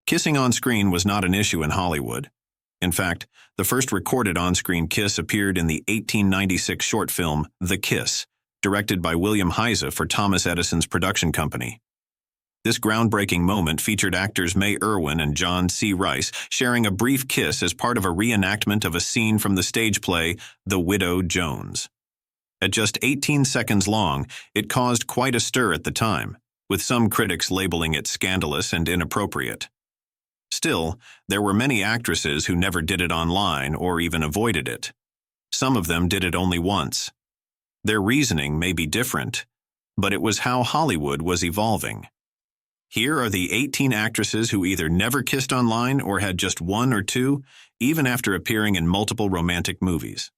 Kissing on screen was not an issue in Hollywood. In fact, the first recorded on-screen kiss appeared in the 1896 short film The Kiss, directed by William Heise for Thomas Edison's production company. This groundbreaking moment featured actors May Irwin and John C. Rice sharing a brief kiss as part of a reenactment of a scene from the stage play The Widow Jones. At just 18 seconds long, it caused quite a stir at the time, with some critics labeling it scandalous and inappropriate. Still, there were many actresses who never did it online or even avoided it. Some of them did it only once. Their reasoning may be different, but it was how Hollywood was evolving. Here are the 18 actresses who either never kissed online or had just one or two, even after appearing in multiple romantic movies.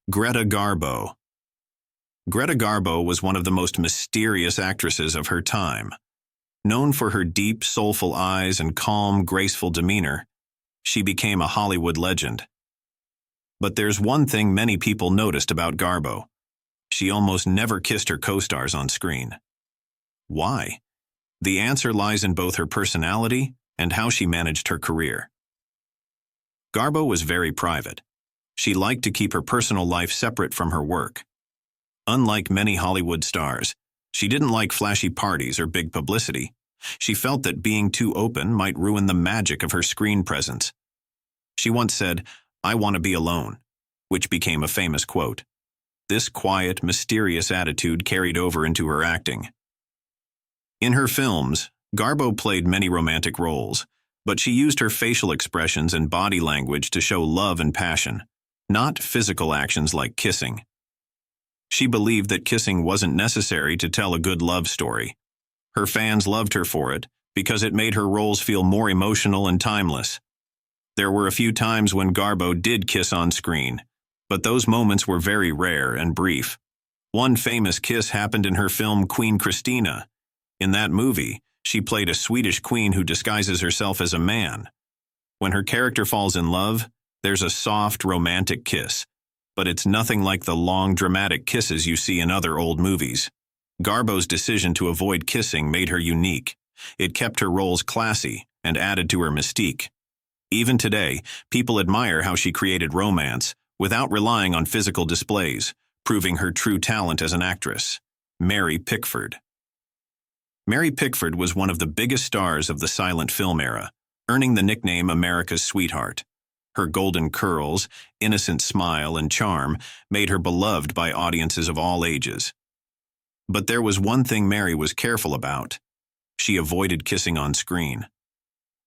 Greta Garbo. Greta Garbo was one of the most mysterious actresses of her time. Known for her deep, soulful eyes and calm, graceful demeanor, she became a Hollywood legend. But there's one thing many people noticed about Garbo. She almost never kissed her co-stars on screen. Why? The answer lies in both her personality and how she managed her career. Garbo was very private. She liked to keep her personal life separate from her work. Unlike many Hollywood stars, she didn't like flashy parties or big publicity. She felt that being too open might ruin the magic of her screen presence. She once said, "I want to be alone," which became a famous quote. This quiet, mysterious attitude carried over into her acting. In her films, Garbo played many romantic roles, but she used her facial expressions and body language to show love and passion, not physical actions like kissing. She believed that kissing wasn't necessary to tell a good love story. Her fans loved her for it because it made her roles feel more emotional and timeless. There were a few times when Garbo did kiss on screen, but those moments were very rare and brief. One famous kiss happened in her film Queen Christina. In that movie, she played a Swedish queen who disguises herself as a man. When her character falls in love, there's a soft, romantic kiss, but it's nothing like the long, dramatic kisses you see in other old movies. Garbo's decision to avoid kissing made her unique. It kept her roles classy and added to her mystique. Even today, people admire how she created romance without relying on physical displays, proving her true talent as an actress. Mary Pickford. Mary Pickford was one of the biggest stars of the silent film era, earning the nickname America's Sweetheart. Her golden curls, innocent smile, and charm made her beloved by audiences of all ages. But there was one thing Mary was careful about. She avoided kissing on screen.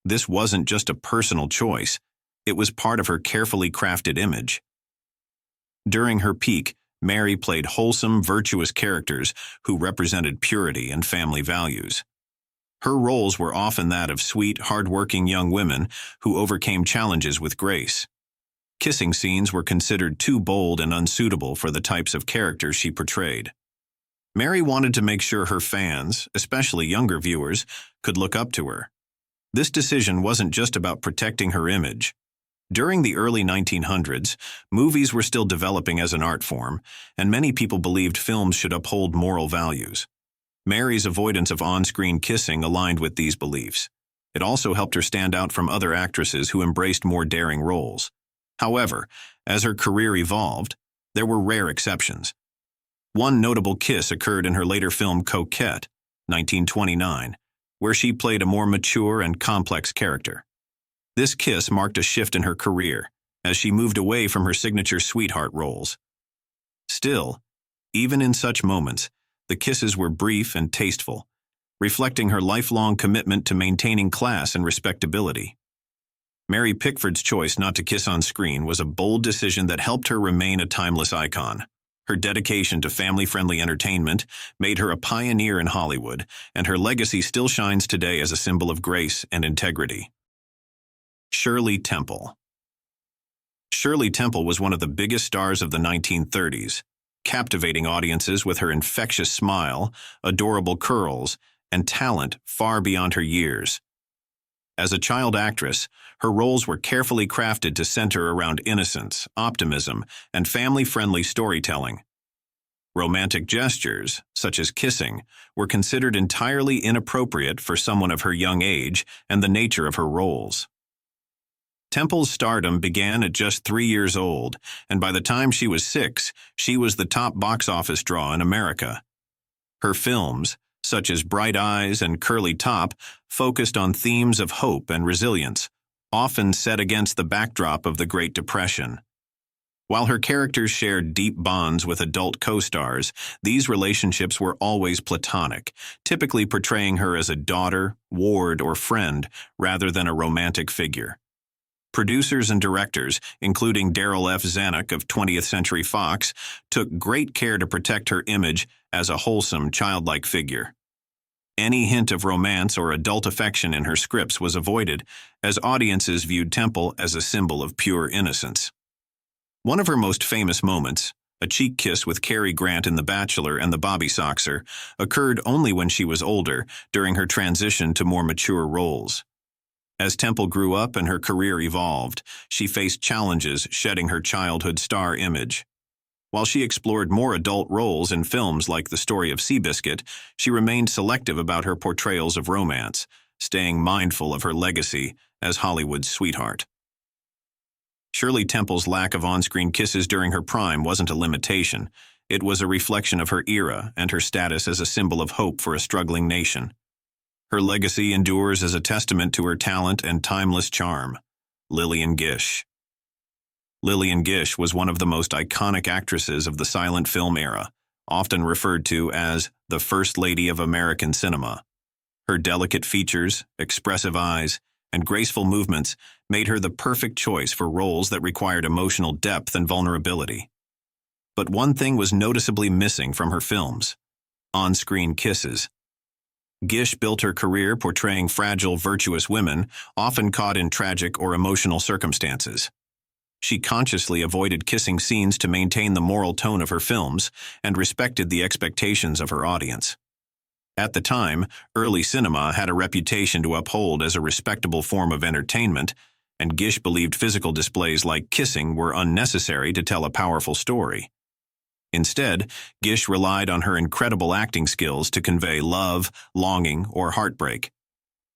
This wasn't just a personal choice. It was part of her carefully crafted image. During her peak, Mary played wholesome, virtuous characters who represented purity and family values. Her roles were often that of sweet, hard-working young women who overcame challenges with grace. Kissing scenes were considered too bold and unsuitable for the types of characters she portrayed. Mary wanted to make sure her fans, especially younger viewers, could look up to her. This decision wasn't just about protecting her image. During the early 1900s, movies were still developing as an art form, and many people believed films should uphold moral values. Mary's avoidance of on-screen kissing aligned with these beliefs. It also helped her stand out from other actresses who embraced more daring roles. However, as her career evolved, there were rare exceptions. One notable kiss occurred in her later film Coquette, 1929, where she played a more mature and complex character. This kiss marked a shift in her career, as she moved away from her signature sweetheart roles. Still, even in such moments, the kisses were brief and tasteful, reflecting her lifelong commitment to maintaining class and respectability. Mary Pickford's choice not to kiss on screen was a bold decision that helped her remain a timeless icon. Her dedication to family-friendly entertainment made her a pioneer in Hollywood, and her legacy still shines today as a symbol of grace and integrity. Shirley Temple. Shirley Temple was one of the biggest stars of the 1930s, captivating audiences with her infectious smile, adorable curls, and talent far beyond her years. As a child actress, her roles were carefully crafted to center around innocence, optimism, and family-friendly storytelling. Romantic gestures, such as kissing, were considered entirely inappropriate for someone of her young age and the nature of her roles. Temple's stardom began at just 3 years old, and by the time she was 6, she was the top box office draw in America. Her films, such as Bright Eyes and Curly Top, focused on themes of hope and resilience, often set against the backdrop of the Great Depression. While her characters shared deep bonds with adult co-stars, these relationships were always platonic, typically portraying her as a daughter, ward, or friend rather than a romantic figure. Producers and directors, including Darryl F. Zanuck of 20th Century Fox, took great care to protect her image as a wholesome, childlike figure. Any hint of romance or adult affection in her scripts was avoided, as audiences viewed Temple as a symbol of pure innocence. One of her most famous moments, a cheek kiss with Cary Grant in The Bachelor and The Bobby Soxer, occurred only when she was older, during her transition to more mature roles. As Temple grew up and her career evolved, she faced challenges shedding her childhood star image. While she explored more adult roles in films like The Story of Seabiscuit, she remained selective about her portrayals of romance, staying mindful of her legacy as Hollywood's sweetheart. Shirley Temple's lack of on-screen kisses during her prime wasn't a limitation. It was a reflection of her era and her status as a symbol of hope for a struggling nation. Her legacy endures as a testament to her talent and timeless charm. Lillian Gish. Lillian Gish was one of the most iconic actresses of the silent film era, often referred to as the First Lady of American cinema. Her delicate features, expressive eyes, and graceful movements made her the perfect choice for roles that required emotional depth and vulnerability. But one thing was noticeably missing from her films: on-screen kisses. Gish built her career portraying fragile, virtuous women, often caught in tragic or emotional circumstances. She consciously avoided kissing scenes to maintain the moral tone of her films and respected the expectations of her audience. At the time, early cinema had a reputation to uphold as a respectable form of entertainment, and Gish believed physical displays like kissing were unnecessary to tell a powerful story. Instead, Gish relied on her incredible acting skills to convey love, longing, or heartbreak.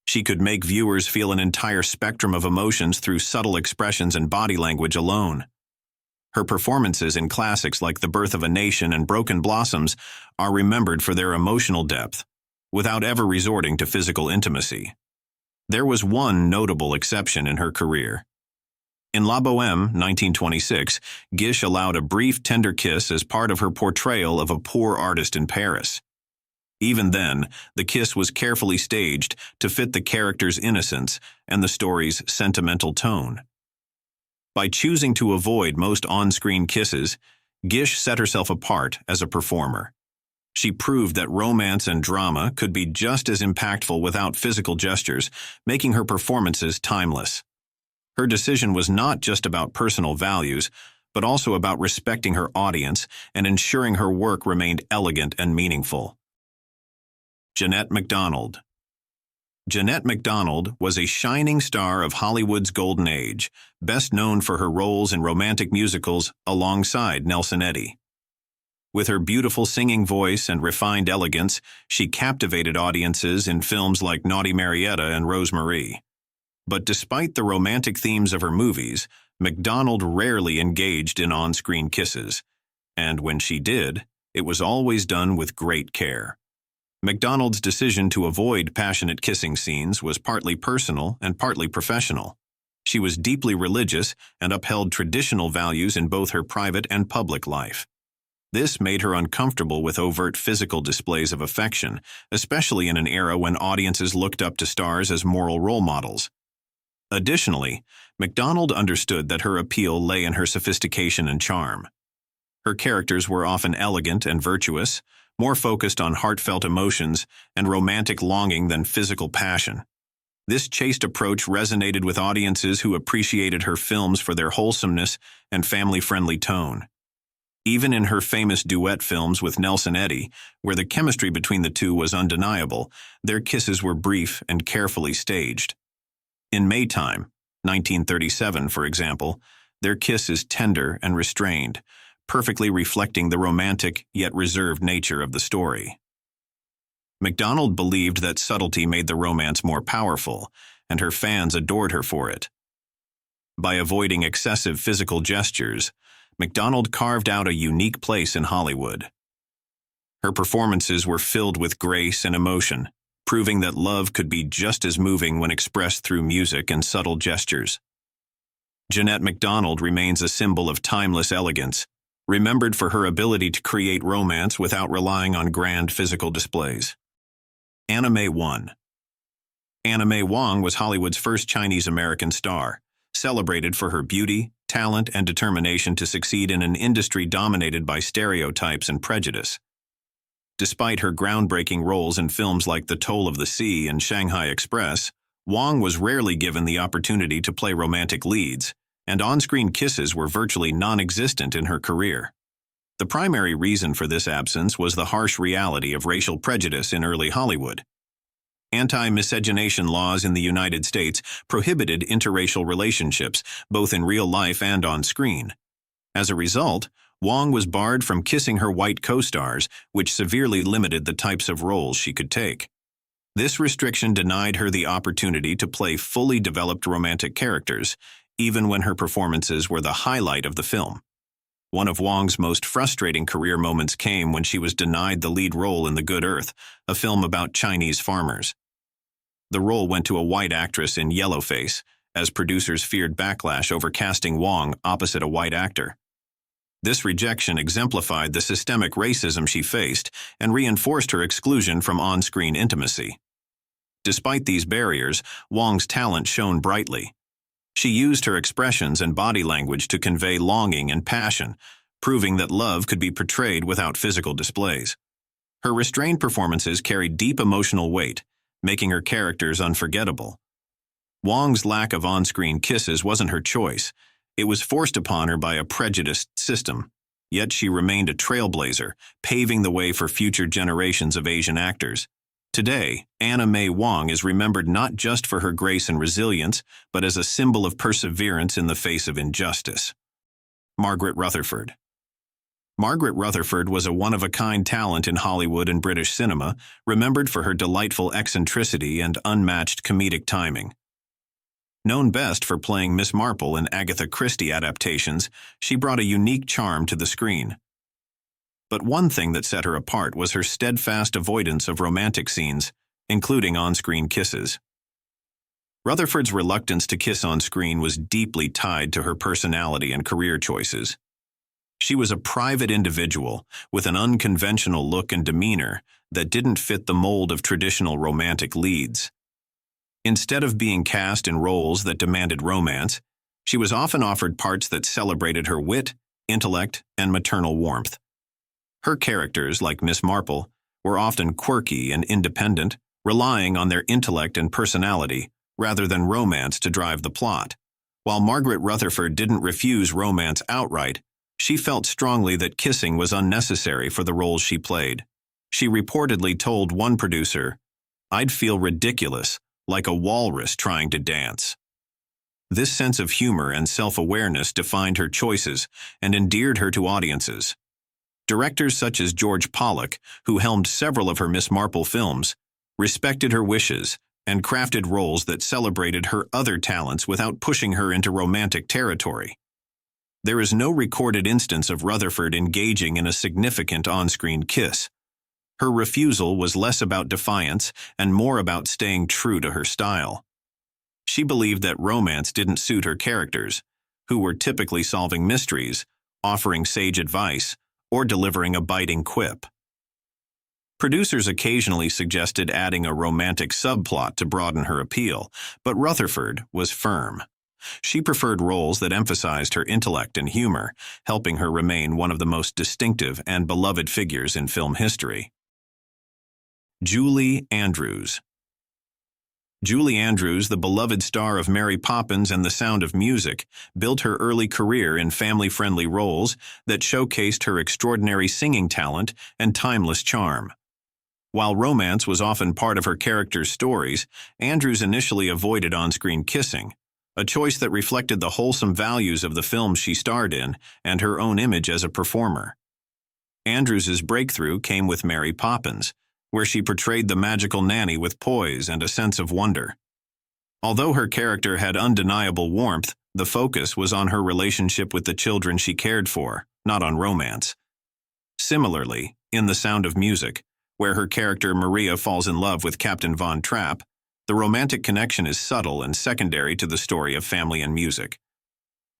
She could make viewers feel an entire spectrum of emotions through subtle expressions and body language alone. Her performances in classics like The Birth of a Nation and Broken Blossoms are remembered for their emotional depth, without ever resorting to physical intimacy. There was one notable exception in her career. In La Bohème, 1926, Gish allowed a brief, tender kiss as part of her portrayal of a poor artist in Paris. Even then, the kiss was carefully staged to fit the character's innocence and the story's sentimental tone. By choosing to avoid most on-screen kisses, Gish set herself apart as a performer. She proved that romance and drama could be just as impactful without physical gestures, making her performances timeless. Her decision was not just about personal values, but also about respecting her audience and ensuring her work remained elegant and meaningful. Jeanette McDonald. Jeanette McDonald was a shining star of Hollywood's golden age, best known for her roles in romantic musicals alongside Nelson Eddy. With her beautiful singing voice and refined elegance, she captivated audiences in films like Naughty Marietta and Rosemarie. But despite the romantic themes of her movies, McDonald rarely engaged in on-screen kisses, and when she did, it was always done with great care. McDonald's decision to avoid passionate kissing scenes was partly personal and partly professional. She was deeply religious and upheld traditional values in both her private and public life. This made her uncomfortable with overt physical displays of affection, especially in an era when audiences looked up to stars as moral role models. Additionally, McDonald understood that her appeal lay in her sophistication and charm. Her characters were often elegant and virtuous, more focused on heartfelt emotions and romantic longing than physical passion. This chaste approach resonated with audiences who appreciated her films for their wholesomeness and family-friendly tone. Even in her famous duet films with Nelson Eddy, where the chemistry between the two was undeniable, their kisses were brief and carefully staged. In Maytime, 1937, for example, their kiss is tender and restrained, perfectly reflecting the romantic yet reserved nature of the story. McDonald believed that subtlety made the romance more powerful, and her fans adored her for it. By avoiding excessive physical gestures, McDonald carved out a unique place in Hollywood. Her performances were filled with grace and emotion, proving that love could be just as moving when expressed through music and subtle gestures. Jeanette McDonald remains a symbol of timeless elegance, remembered for her ability to create romance without relying on grand physical displays. May Wong. May Wong was Hollywood's first Chinese-American star, celebrated for her beauty, talent, and determination to succeed in an industry dominated by stereotypes and prejudice. Despite her groundbreaking roles in films like The Toll of the Sea and Shanghai Express, Wong was rarely given the opportunity to play romantic leads, and on-screen kisses were virtually non-existent in her career. The primary reason for this absence was the harsh reality of racial prejudice in early Hollywood. Anti-miscegenation laws in the United States prohibited interracial relationships, both in real life and on screen. As a result, Wong was barred from kissing her white co-stars, which severely limited the types of roles she could take. This restriction denied her the opportunity to play fully developed romantic characters, even when her performances were the highlight of the film. One of Wong's most frustrating career moments came when she was denied the lead role in The Good Earth, a film about Chinese farmers. The role went to a white actress in Yellowface, as producers feared backlash over casting Wong opposite a white actor. This rejection exemplified the systemic racism she faced and reinforced her exclusion from on-screen intimacy. Despite these barriers, Wong's talent shone brightly. She used her expressions and body language to convey longing and passion, proving that love could be portrayed without physical displays. Her restrained performances carried deep emotional weight, making her characters unforgettable. Wong's lack of on-screen kisses wasn't her choice. It was forced upon her by a prejudiced system, yet she remained a trailblazer, paving the way for future generations of Asian actors. Today, May Wong is remembered not just for her grace and resilience, but as a symbol of perseverance in the face of injustice. Margaret Rutherford. Margaret Rutherford was a one-of-a-kind talent in Hollywood and British cinema, remembered for her delightful eccentricity and unmatched comedic timing. Known best for playing Miss Marple in Agatha Christie adaptations, she brought a unique charm to the screen. But one thing that set her apart was her steadfast avoidance of romantic scenes, including on-screen kisses. Rutherford's reluctance to kiss on screen was deeply tied to her personality and career choices. She was a private individual with an unconventional look and demeanor that didn't fit the mold of traditional romantic leads. Instead of being cast in roles that demanded romance, she was often offered parts that celebrated her wit, intellect, and maternal warmth. Her characters, like Miss Marple, were often quirky and independent, relying on their intellect and personality rather than romance to drive the plot. While Margaret Rutherford didn't refuse romance outright, she felt strongly that kissing was unnecessary for the roles she played. She reportedly told one producer, "I'd feel ridiculous, like a walrus trying to dance." This sense of humor and self-awareness defined her choices and endeared her to audiences. Directors such as George Pollock, who helmed several of her Miss Marple films, respected her wishes and crafted roles that celebrated her other talents without pushing her into romantic territory. There is no recorded instance of Rutherford engaging in a significant on-screen kiss. Her refusal was less about defiance and more about staying true to her style. She believed that romance didn't suit her characters, who were typically solving mysteries, offering sage advice, or delivering a biting quip. Producers occasionally suggested adding a romantic subplot to broaden her appeal, but Rutherford was firm. She preferred roles that emphasized her intellect and humor, helping her remain one of the most distinctive and beloved figures in film history. Julie Andrews. Julie Andrews, the beloved star of Mary Poppins and The Sound of Music, built her early career in family-friendly roles that showcased her extraordinary singing talent and timeless charm. While romance was often part of her character's stories, Andrews initially avoided on-screen kissing, a choice that reflected the wholesome values of the films she starred in and her own image as a performer. Andrews's breakthrough came with Mary Poppins, where she portrayed the magical nanny with poise and a sense of wonder. Although her character had undeniable warmth, the focus was on her relationship with the children she cared for, not on romance. Similarly, in The Sound of Music, where her character Maria falls in love with Captain Von Trapp, the romantic connection is subtle and secondary to the story of family and music.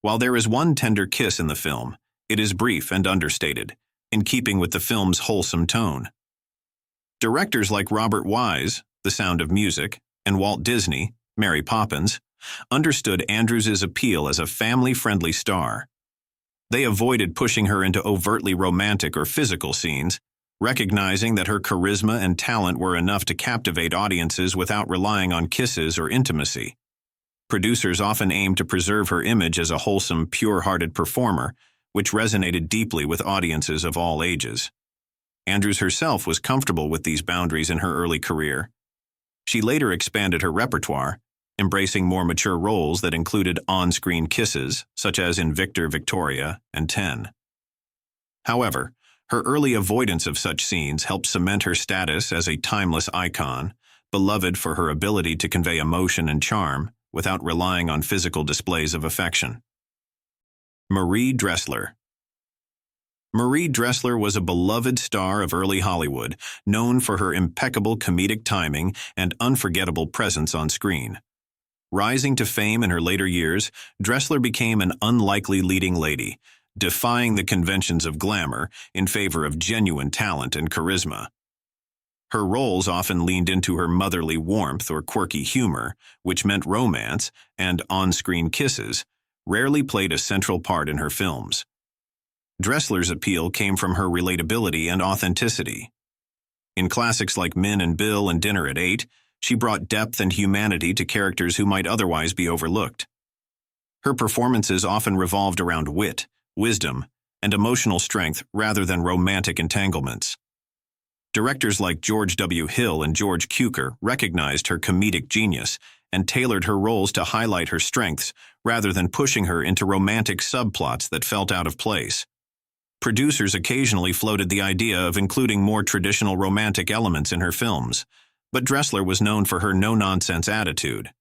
While there is one tender kiss in the film, it is brief and understated, in keeping with the film's wholesome tone. Directors like Robert Wise, The Sound of Music, and Walt Disney, Mary Poppins, understood Andrews's appeal as a family-friendly star. They avoided pushing her into overtly romantic or physical scenes, recognizing that her charisma and talent were enough to captivate audiences without relying on kisses or intimacy. Producers often aimed to preserve her image as a wholesome, pure-hearted performer, which resonated deeply with audiences of all ages. Andrews herself was comfortable with these boundaries in her early career. She later expanded her repertoire, embracing more mature roles that included on-screen kisses, such as in Victor, Victoria, and 10. However, her early avoidance of such scenes helped cement her status as a timeless icon, beloved for her ability to convey emotion and charm without relying on physical displays of affection. Marie Dressler. Marie Dressler was a beloved star of early Hollywood, known for her impeccable comedic timing and unforgettable presence on screen. Rising to fame in her later years, Dressler became an unlikely leading lady, defying the conventions of glamour in favor of genuine talent and charisma. Her roles often leaned into her motherly warmth or quirky humor, which meant romance, and on-screen kisses, rarely played a central part in her films. Dressler's appeal came from her relatability and authenticity. In classics like Min and Bill and Dinner at 8, she brought depth and humanity to characters who might otherwise be overlooked. Her performances often revolved around wit, wisdom, and emotional strength rather than romantic entanglements. Directors like George W. Hill and George Cukor recognized her comedic genius and tailored her roles to highlight her strengths rather than pushing her into romantic subplots that felt out of place. Producers occasionally floated the idea of including more traditional romantic elements in her films, but Dressler was known for her no-nonsense attitude.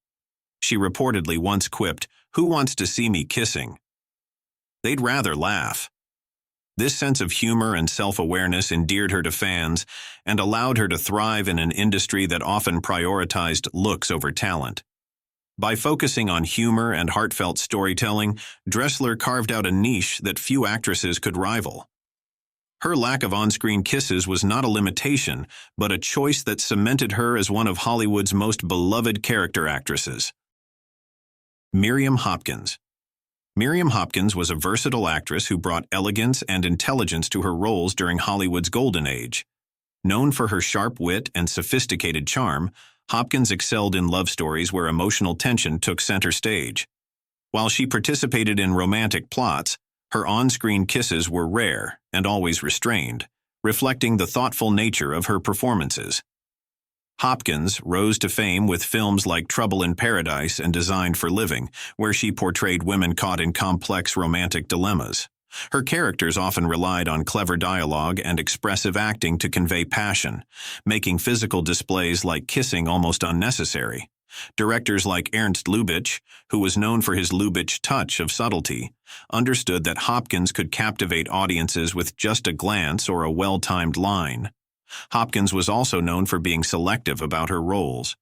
She reportedly once quipped, "Who wants to see me kissing?" They'd rather laugh. This sense of humor and self-awareness endeared her to fans and allowed her to thrive in an industry that often prioritized looks over talent. By focusing on humor and heartfelt storytelling, Dressler carved out a niche that few actresses could rival. Her lack of on-screen kisses was not a limitation, but a choice that cemented her as one of Hollywood's most beloved character actresses. Miriam Hopkins. Miriam Hopkins was a versatile actress who brought elegance and intelligence to her roles during Hollywood's golden age. Known for her sharp wit and sophisticated charm, Hopkins excelled in love stories where emotional tension took center stage. While she participated in romantic plots, her on-screen kisses were rare and always restrained, reflecting the thoughtful nature of her performances. Hopkins rose to fame with films like Trouble in Paradise and Designed for Living, where she portrayed women caught in complex romantic dilemmas. Her characters often relied on clever dialogue and expressive acting to convey passion, making physical displays like kissing almost unnecessary. Directors like Ernst Lubitsch, who was known for his Lubitsch touch of subtlety, understood that Hopkins could captivate audiences with just a glance or a well-timed line. Hopkins was also known for being selective about her roles.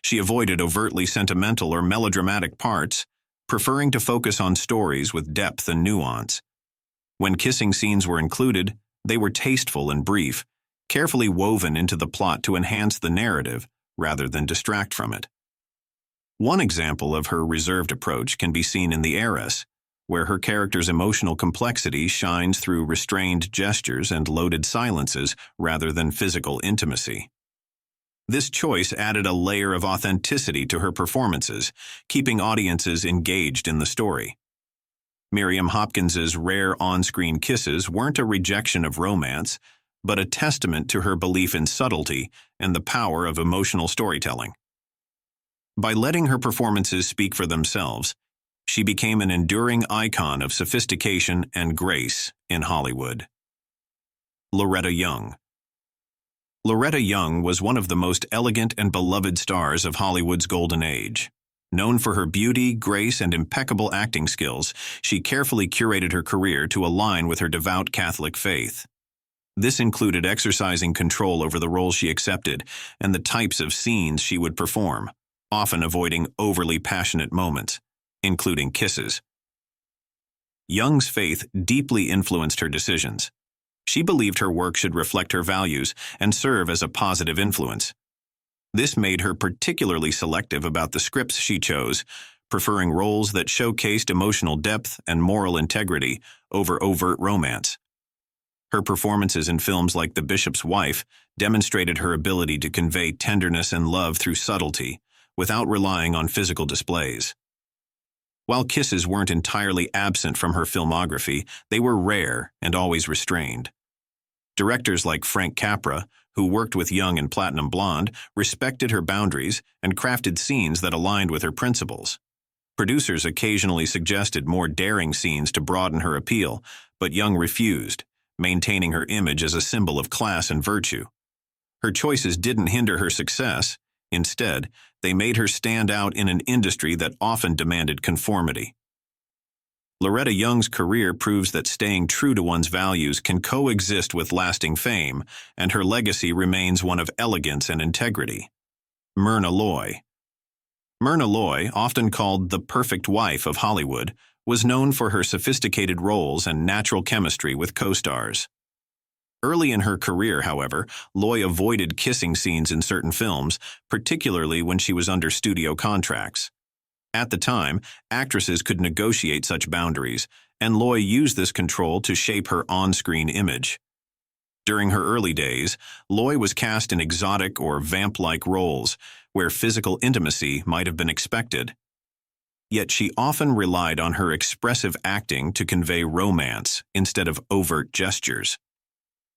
She avoided overtly sentimental or melodramatic parts, preferring to focus on stories with depth and nuance. When kissing scenes were included, they were tasteful and brief, carefully woven into the plot to enhance the narrative rather than distract from it. One example of her reserved approach can be seen in The Heiress, where her character's emotional complexity shines through restrained gestures and loaded silences rather than physical intimacy. This choice added a layer of authenticity to her performances, keeping audiences engaged in the story. Miriam Hopkins's rare on-screen kisses weren't a rejection of romance, but a testament to her belief in subtlety and the power of emotional storytelling. By letting her performances speak for themselves, She became an enduring icon of sophistication and grace in Hollywood. Loretta Young. Loretta Young was one of the most elegant and beloved stars of Hollywood's golden age. Known for her beauty, grace, and impeccable acting skills, she carefully curated her career to align with her devout Catholic faith. This included exercising control over the roles she accepted and the types of scenes she would perform, often avoiding overly passionate moments, including kisses. Young's faith deeply influenced her decisions. She believed her work should reflect her values and serve as a positive influence. This made her particularly selective about the scripts she chose, preferring roles that showcased emotional depth and moral integrity over overt romance. Her performances in films like The Bishop's Wife demonstrated her ability to convey tenderness and love through subtlety, without relying on physical displays. While kisses weren't entirely absent from her filmography, they were rare and always restrained. Directors like Frank Capra, who worked with Young in Platinum Blonde, respected her boundaries and crafted scenes that aligned with her principles. Producers occasionally suggested more daring scenes to broaden her appeal, but Young refused, maintaining her image as a symbol of class and virtue. Her choices didn't hinder her success. Instead, they made her stand out in an industry that often demanded conformity. Loretta Young's career proves that staying true to one's values can coexist with lasting fame, and her legacy remains one of elegance and integrity. Myrna Loy. Myrna Loy, often called the perfect wife of Hollywood, was known for her sophisticated roles and natural chemistry with co-stars. Early in her career, however, Loy avoided kissing scenes in certain films, particularly when she was under studio contracts. At the time, actresses could negotiate such boundaries, and Loy used this control to shape her on-screen image. During her early days, Loy was cast in exotic or vamp-like roles, where physical intimacy might have been expected. Yet she often relied on her expressive acting to convey romance instead of overt gestures.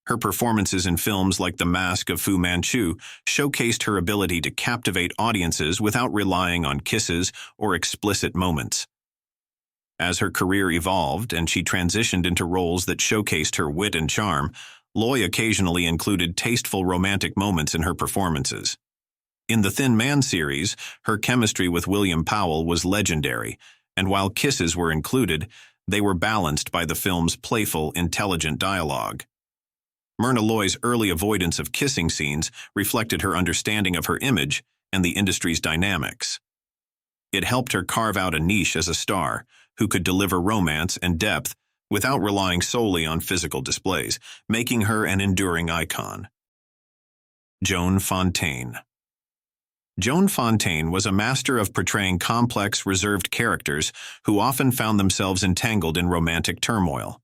Her performances in films like The Mask of Fu Manchu showcased her ability to captivate audiences without relying on kisses or explicit moments. As her career evolved and she transitioned into roles that showcased her wit and charm, Loy occasionally included tasteful romantic moments in her performances. In the Thin Man series, her chemistry with William Powell was legendary, and while kisses were included, they were balanced by the film's playful, intelligent dialogue. Myrna Loy's early avoidance of kissing scenes reflected her understanding of her image and the industry's dynamics. It helped her carve out a niche as a star who could deliver romance and depth without relying solely on physical displays, making her an enduring icon. Joan Fontaine. Joan Fontaine was a master of portraying complex, reserved characters who often found themselves entangled in romantic turmoil.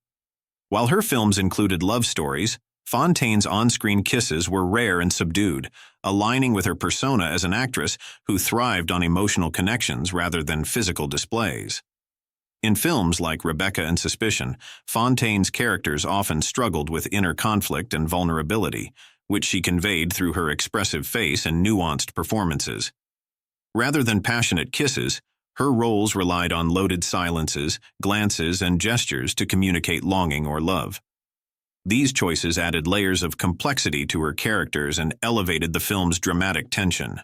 While her films included love stories, Fontaine's on-screen kisses were rare and subdued, aligning with her persona as an actress who thrived on emotional connections rather than physical displays. In films like Rebecca and Suspicion, Fontaine's characters often struggled with inner conflict and vulnerability, which she conveyed through her expressive face and nuanced performances. Rather than passionate kisses, her roles relied on loaded silences, glances, and gestures to communicate longing or love. These choices added layers of complexity to her characters and elevated the film's dramatic tension.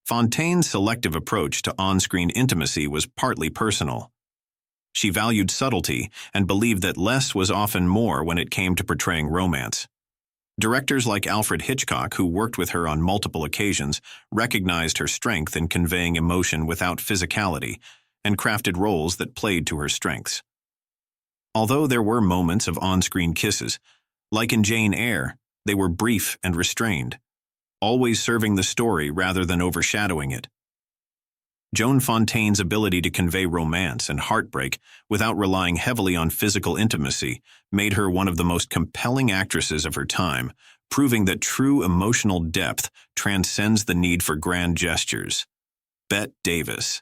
Fontaine's selective approach to on-screen intimacy was partly personal. She valued subtlety and believed that less was often more when it came to portraying romance. Directors like Alfred Hitchcock, who worked with her on multiple occasions, recognized her strength in conveying emotion without physicality and crafted roles that played to her strengths. Although there were moments of on-screen kisses, like in Jane Eyre, they were brief and restrained, always serving the story rather than overshadowing it. Joan Fontaine's ability to convey romance and heartbreak without relying heavily on physical intimacy made her one of the most compelling actresses of her time, proving that true emotional depth transcends the need for grand gestures. Bette Davis.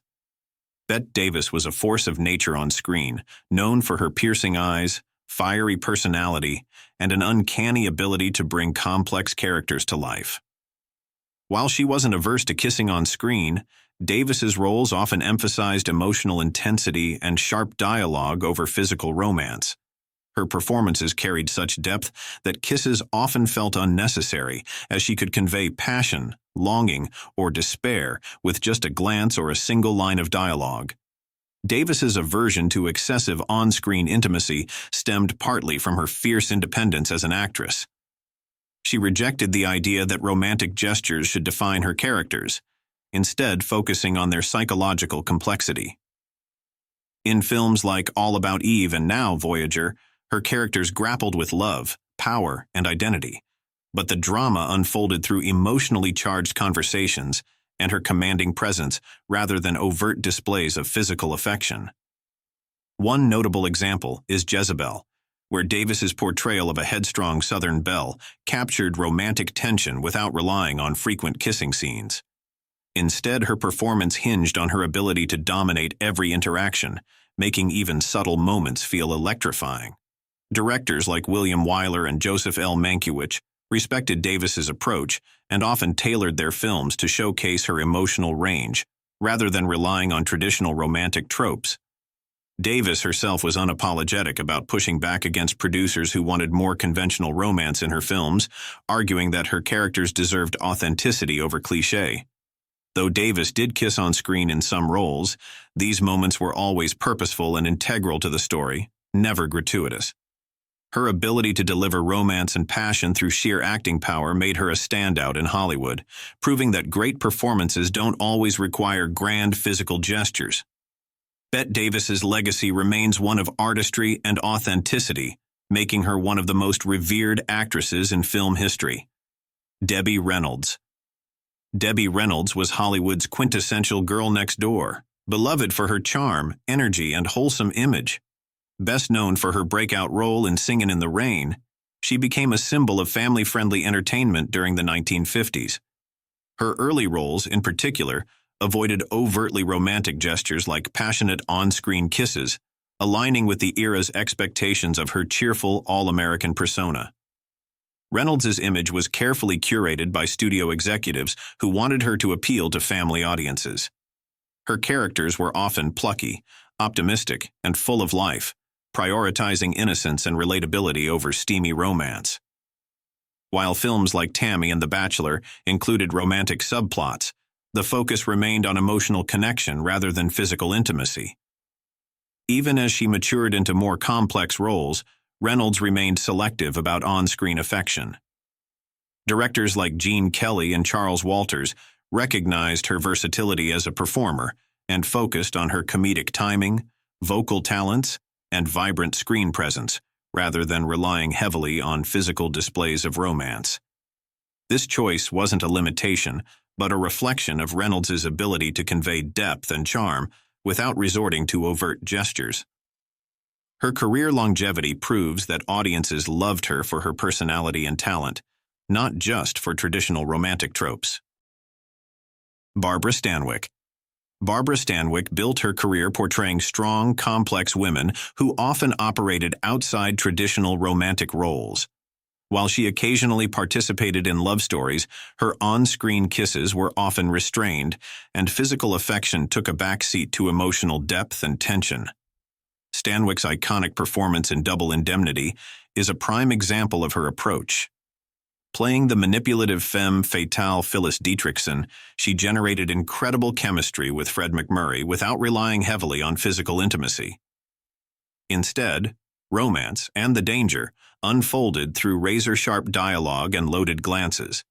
Bette Davis was a force of nature on screen, known for her piercing eyes, fiery personality, and an uncanny ability to bring complex characters to life. While she wasn't averse to kissing on screen, Davis's roles often emphasized emotional intensity and sharp dialogue over physical romance. Her performances carried such depth that kisses often felt unnecessary, as she could convey passion, longing, or despair with just a glance or a single line of dialogue. Davis's aversion to excessive on-screen intimacy stemmed partly from her fierce independence as an actress. She rejected the idea that romantic gestures should define her characters, instead focusing on their psychological complexity. In films like All About Eve and now Voyager, her characters grappled with love, power, and identity, but the drama unfolded through emotionally charged conversations and her commanding presence rather than overt displays of physical affection. One notable example is Jezebel, where Davis's portrayal of a headstrong Southern belle captured romantic tension without relying on frequent kissing scenes. Instead, her performance hinged on her ability to dominate every interaction, making even subtle moments feel electrifying. Directors like William Wyler and Joseph L. Mankiewicz respected Davis's approach and often tailored their films to showcase her emotional range, rather than relying on traditional romantic tropes. Davis herself was unapologetic about pushing back against producers who wanted more conventional romance in her films, arguing that her characters deserved authenticity over cliché. Though Davis did kiss on screen in some roles, these moments were always purposeful and integral to the story, never gratuitous. Her ability to deliver romance and passion through sheer acting power made her a standout in Hollywood, proving that great performances don't always require grand physical gestures. Bette Davis's legacy remains one of artistry and authenticity, making her one of the most revered actresses in film history. Debbie Reynolds. Debbie Reynolds was Hollywood's quintessential girl next door, beloved for her charm, energy, and wholesome image. Best known for her breakout role in Singin' in the Rain, she became a symbol of family-friendly entertainment during the 1950s. Her early roles, in particular, avoided overtly romantic gestures like passionate on-screen kisses, aligning with the era's expectations of her cheerful, all-American persona. Reynolds' image was carefully curated by studio executives who wanted her to appeal to family audiences. Her characters were often plucky, optimistic, and full of life, prioritizing innocence and relatability over steamy romance. While films like Tammy and The Bachelor included romantic subplots, the focus remained on emotional connection rather than physical intimacy. Even as she matured into more complex roles, Reynolds remained selective about on-screen affection. Directors like Gene Kelly and Charles Walters recognized her versatility as a performer and focused on her comedic timing, vocal talents, and vibrant screen presence, rather than relying heavily on physical displays of romance. This choice wasn't a limitation, but a reflection of Reynolds' ability to convey depth and charm without resorting to overt gestures. Her career longevity proves that audiences loved her for her personality and talent, not just for traditional romantic tropes. Barbara Stanwyck. Barbara Stanwyck built her career portraying strong, complex women who often operated outside traditional romantic roles. While she occasionally participated in love stories, her on-screen kisses were often restrained, and physical affection took a backseat to emotional depth and tension. Stanwyck's iconic performance in Double Indemnity is a prime example of her approach. Playing the manipulative femme fatale Phyllis Dietrichson, she generated incredible chemistry with Fred MacMurray without relying heavily on physical intimacy. Instead, romance and the danger unfolded through razor-sharp dialogue and loaded glances.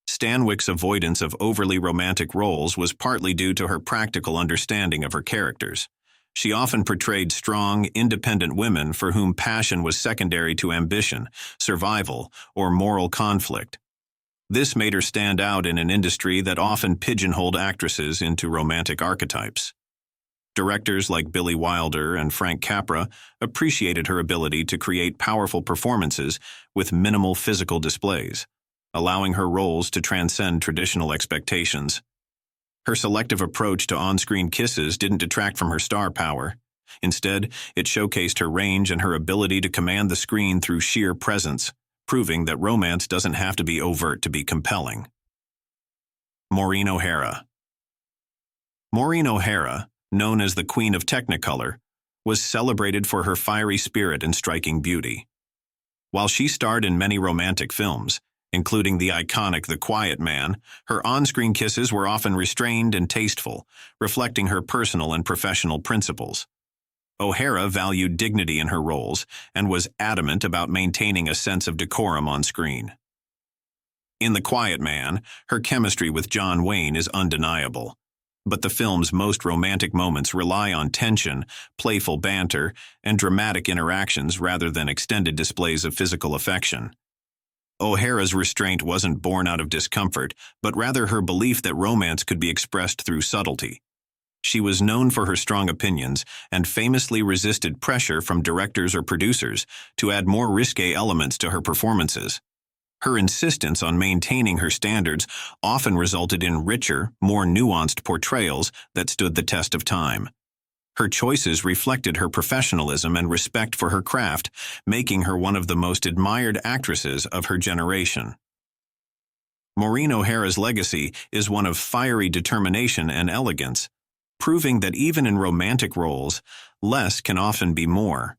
Stanwyck's avoidance of overly romantic roles was partly due to her practical understanding of her characters. She often portrayed strong, independent women for whom passion was secondary to ambition, survival, or moral conflict. This made her stand out in an industry that often pigeonholed actresses into romantic archetypes. Directors like Billy Wilder and Frank Capra appreciated her ability to create powerful performances with minimal physical displays, allowing her roles to transcend traditional expectations. Her selective approach to on-screen kisses didn't detract from her star power. Instead, it showcased her range and her ability to command the screen through sheer presence, proving that romance doesn't have to be overt to be compelling. Maureen O'Hara. Maureen O'Hara, known as the Queen of Technicolor, was celebrated for her fiery spirit and striking beauty. While she starred in many romantic films, including the iconic The Quiet Man, her on-screen kisses were often restrained and tasteful, reflecting her personal and professional principles. O'Hara valued dignity in her roles and was adamant about maintaining a sense of decorum on screen. In The Quiet Man, her chemistry with John Wayne is undeniable, but the film's most romantic moments rely on tension, playful banter, and dramatic interactions rather than extended displays of physical affection. O'Hara's restraint wasn't born out of discomfort, but rather her belief that romance could be expressed through subtlety. She was known for her strong opinions and famously resisted pressure from directors or producers to add more risque elements to her performances. Her insistence on maintaining her standards often resulted in richer, more nuanced portrayals that stood the test of time. Her choices reflected her professionalism and respect for her craft, making her one of the most admired actresses of her generation. Maureen O'Hara's legacy is one of fiery determination and elegance, proving that even in romantic roles, less can often be more.